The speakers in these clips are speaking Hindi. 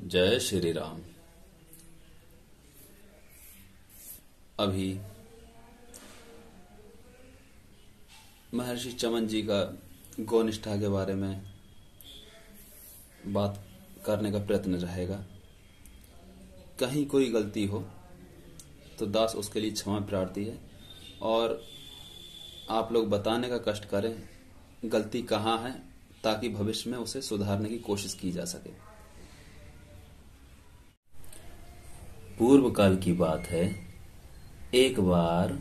जय श्री राम। अभी महर्षि चमन जी का गोनिष्ठा के बारे में बात करने का प्रयत्न रहेगा। कहीं कोई गलती हो तो दास उसके लिए क्षमा प्रार्थी है और आप लोग बताने का कष्ट करें गलती कहाँ है, ताकि भविष्य में उसे सुधारने की कोशिश की जा सके। पूर्व काल की बात है। एक बार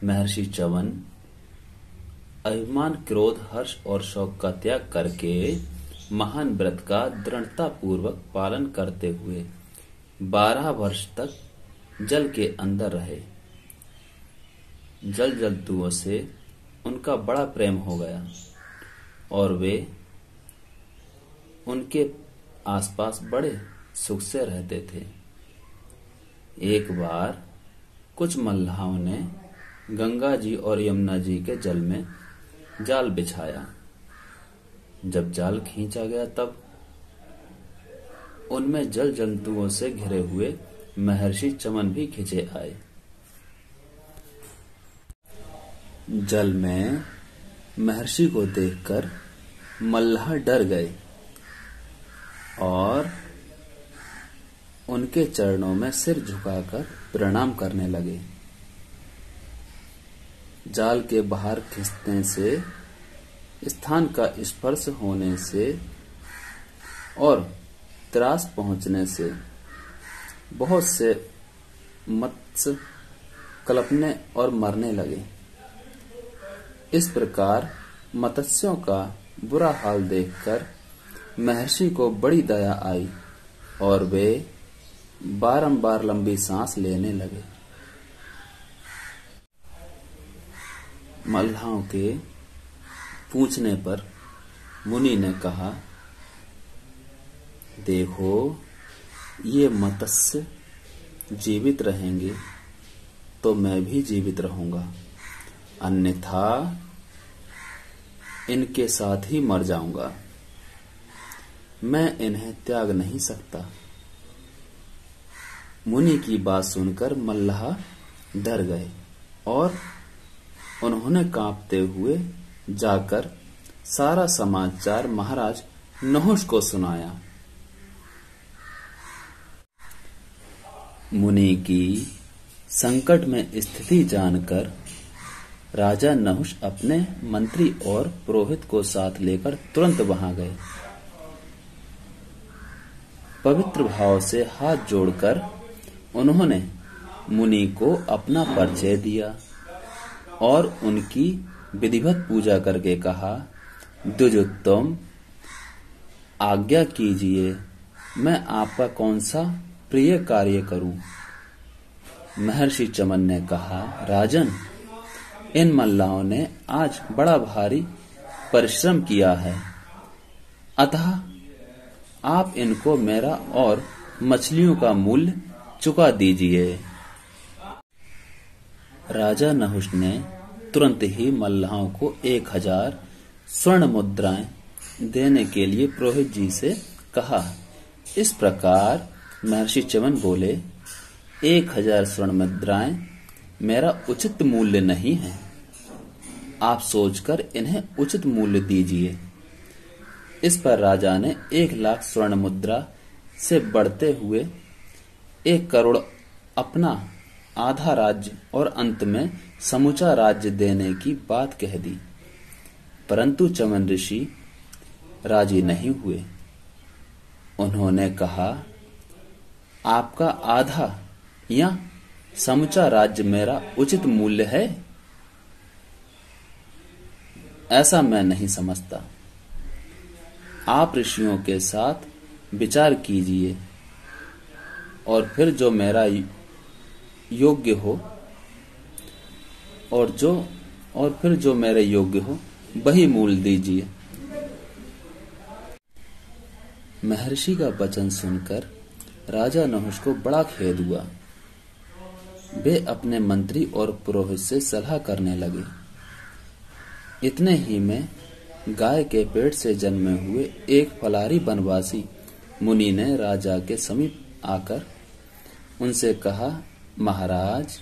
महर्षि चमन अभिमान, क्रोध, हर्ष और शौक का त्याग करके महान व्रत का दृढ़ता पूर्वक पालन करते हुए 12 वर्ष तक जल के अंदर रहे। जल जंतुओं से उनका बड़ा प्रेम हो गया और वे उनके आसपास बड़े सुख से रहते थे। एक बार कुछ मल्लाहों ने गंगा जी और यमुना जी के जल में जाल बिछाया। जब जाल खींचा गया तब उनमें जल जंतुओं से घिरे हुए महर्षि चमन भी खिंचे आए। जल में महर्षि को देखकर मल्लाह डर गए और उनके चरणों में सिर झुकाकर प्रणाम करने लगे। जाल के बाहर खिंचने से, स्थान का स्पर्श होने से और त्रास पहुंचने से बहुत से मत्स्य कलपने और मरने लगे। इस प्रकार मत्स्यों का बुरा हाल देखकर महर्षि को बड़ी दया आई और वे बारंबार लंबी सांस लेने लगे। मल्लाहों के पूछने पर मुनि ने कहा, देखो, ये मत्स्य जीवित रहेंगे तो मैं भी जीवित रहूंगा, अन्यथा इनके साथ ही मर जाऊंगा। मैं इन्हें त्याग नहीं सकता। मुनि की बात सुनकर मल्लाह डर गए और उन्होंने कांपते हुए जाकर सारा समाचार महाराज नहुष को सुनाया। मुनि की संकट में स्थिति जानकर राजा नहुष अपने मंत्री और पुरोहित को साथ लेकर तुरंत वहां गए। पवित्र भाव से हाथ जोड़कर उन्होंने मुनि को अपना परिचय दिया और उनकी विधिवत पूजा करके कहा, द्विजोत्तम, आज्ञा कीजिए, मैं आपका कौन सा प्रिय कार्य करूं। महर्षि चमन ने कहा, राजन, इन मल्लाहों ने आज बड़ा भारी परिश्रम किया है, अतः आप इनको मेरा और मछलियों का मूल्य चुका दीजिए। राजा नहुष ने तुरंत ही मल्लाहों को 1000 स्वर्ण मुद्राएं देने के लिए पुरोहित जी से कहा। इस प्रकार महर्षि चमन बोले, 1000 स्वर्ण मुद्राएं मेरा उचित मूल्य नहीं है, आप सोचकर इन्हें उचित मूल्य दीजिए। इस पर राजा ने 1,00,000 स्वर्ण मुद्रा से बढ़ते हुए 1 करोड़ अपना आधा राज्य और अंत में समूचा राज्य देने की बात कह दी। परंतु चमन ऋषि राजी नहीं हुए। उन्होंने कहा, आपका आधा या समूचा राज्य मेरा उचित मूल्य है? ऐसा मैं नहीं समझता। आप ऋषियों के साथ विचार कीजिए और फिर जो मेरा योग्य हो और फिर जो मेरे योग्य हो वही मूल्य दीजिए। महर्षि का वचन सुनकर राजा नहुष को बड़ा खेद हुआ। वे अपने मंत्री और पुरोहित से सलाह करने लगे। इतने ही में गाय के पेट से जन्मे हुए एक फलारी वनवासी मुनि ने राजा के समीप आकर उनसे कहा, महाराज,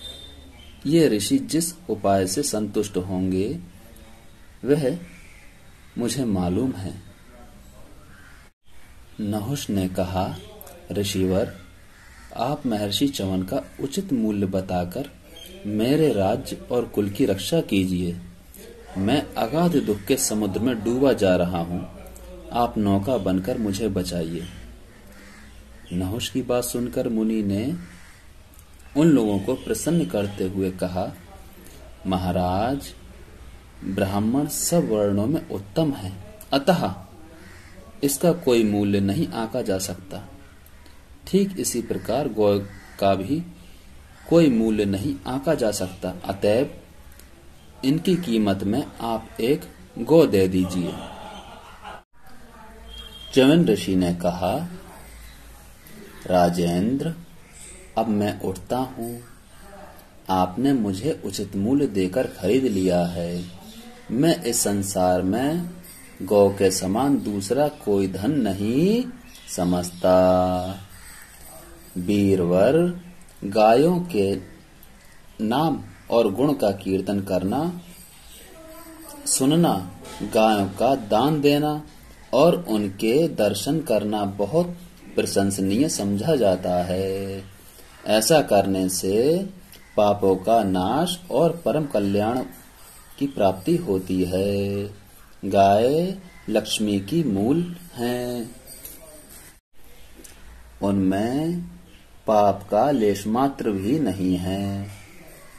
ये ऋषि जिस उपाय से संतुष्ट होंगे वह मुझे मालूम है। नहुष ने कहा, ऋषिवर, आप महर्षि च्यवन का उचित मूल्य बताकर मेरे राज्य और कुल की रक्षा कीजिए। मैं अगाध दुख के समुद्र में डूबा जा रहा हूँ, आप नौका बनकर मुझे बचाइए। नहुष की बात सुनकर मुनि ने उन लोगों को प्रसन्न करते हुए कहा, महाराज, ब्राह्मण सब वर्णों में उत्तम है, अतः इसका कोई मूल्य नहीं आंका जा सकता। ठीक इसी प्रकार गौ का भी कोई मूल्य नहीं आंका जा सकता। अतएव इनकी कीमत में आप एक गौ दे दीजिए। च्यवन ऋषि ने कहा, राजेंद्र, अब मैं उठता हूँ। आपने मुझे उचित मूल्य देकर खरीद लिया है। मैं इस संसार में गौ के समान दूसरा कोई धन नहीं समझता। वीरवर, गायों के नाम और गुण का कीर्तन करना, सुनना, गायों का दान देना और उनके दर्शन करना बहुत प्रशंसनीय समझा जाता है। ऐसा करने से पापों का नाश और परम कल्याण की प्राप्ति होती है। गाय लक्ष्मी की मूल हैं। उनमें पाप का लेश मात्र भी नहीं है।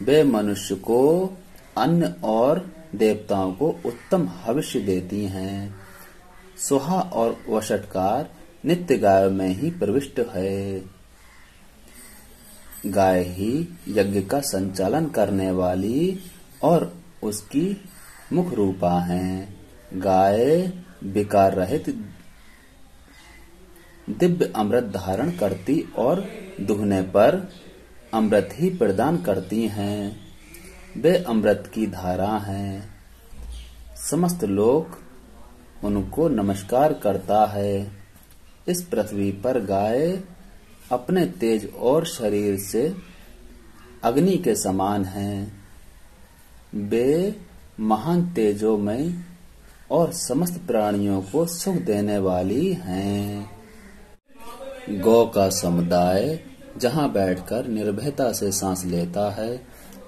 वे मनुष्य को अन्न और देवताओं को उत्तम हविष्य देती हैं। सुहा और वषटकार नित्य गाय में ही प्रविष्ट है। गाय ही यज्ञ का संचालन करने वाली और उसकी मुख रूपा है। गाय विकार रहित दिव्य अमृत धारण करती और दुहने पर अमृत ही प्रदान करती हैं। वे अमृत की धारा हैं। समस्त लोक उनको नमस्कार करता है। इस पृथ्वी पर गाय अपने तेज और शरीर से अग्नि के समान हैं। वे महान तेजोमय और समस्त प्राणियों को सुख देने वाली हैं। गौ का समुदाय जहाँ बैठकर निर्भयता से सांस लेता है,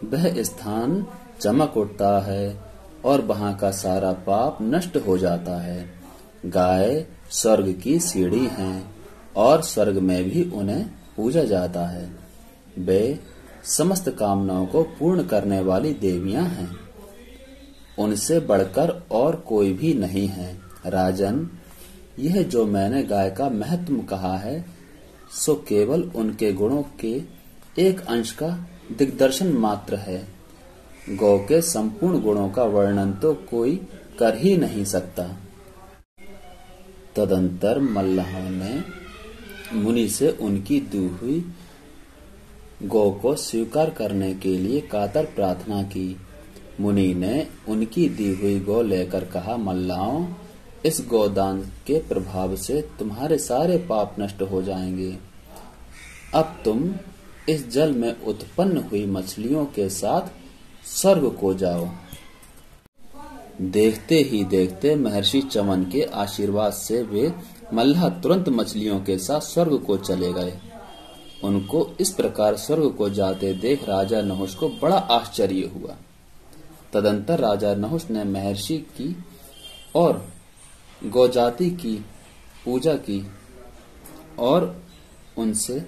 वह स्थान चमक उठता है और वहाँ का सारा पाप नष्ट हो जाता है। गाय स्वर्ग की सीढ़ी हैं और स्वर्ग में भी उन्हें पूजा जाता है। वे समस्त कामनाओं को पूर्ण करने वाली देवियां हैं। उनसे बढ़कर और कोई भी नहीं है। राजन, यह जो मैंने गाय का महत्व कहा है, सो केवल उनके गुणों के एक अंश का दिग्दर्शन मात्र है। गौ के संपूर्ण गुणों का वर्णन तो कोई कर ही नहीं सकता। तदंतर मल्लाहों ने मुनि से उनकी दी हुई गौ को स्वीकार करने के लिए कातर प्रार्थना की। मुनि ने उनकी दी हुई गौ लेकर कहा, मल्लाहों, इस गोदान के प्रभाव से तुम्हारे सारे पाप नष्ट हो जाएंगे। अब तुम इस जल में उत्पन्न हुई मछलियों के साथ स्वर्ग को जाओ। देखते ही देखते महर्षि च्यवन के आशीर्वाद से वे मल्लाह तुरंत मछलियों के साथ स्वर्ग को चले गए। उनको इस प्रकार स्वर्ग को जाते देख राजा नहुष को बड़ा आश्चर्य हुआ। तदंतर राजा नहुष ने महर्षि की और गौजाति की पूजा की और उनसे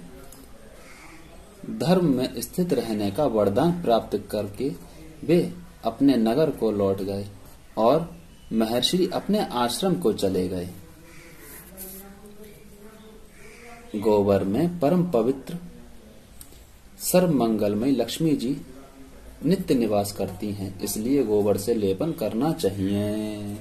धर्म में स्थित रहने का वरदान प्राप्त करके वे अपने नगर को लौट गए और महर्षि अपने आश्रम को चले गए। गोबर में परम पवित्र सर्व मंगलमय लक्ष्मी जी नित्य निवास करती हैं, इसलिए गोबर से लेपन करना चाहिए।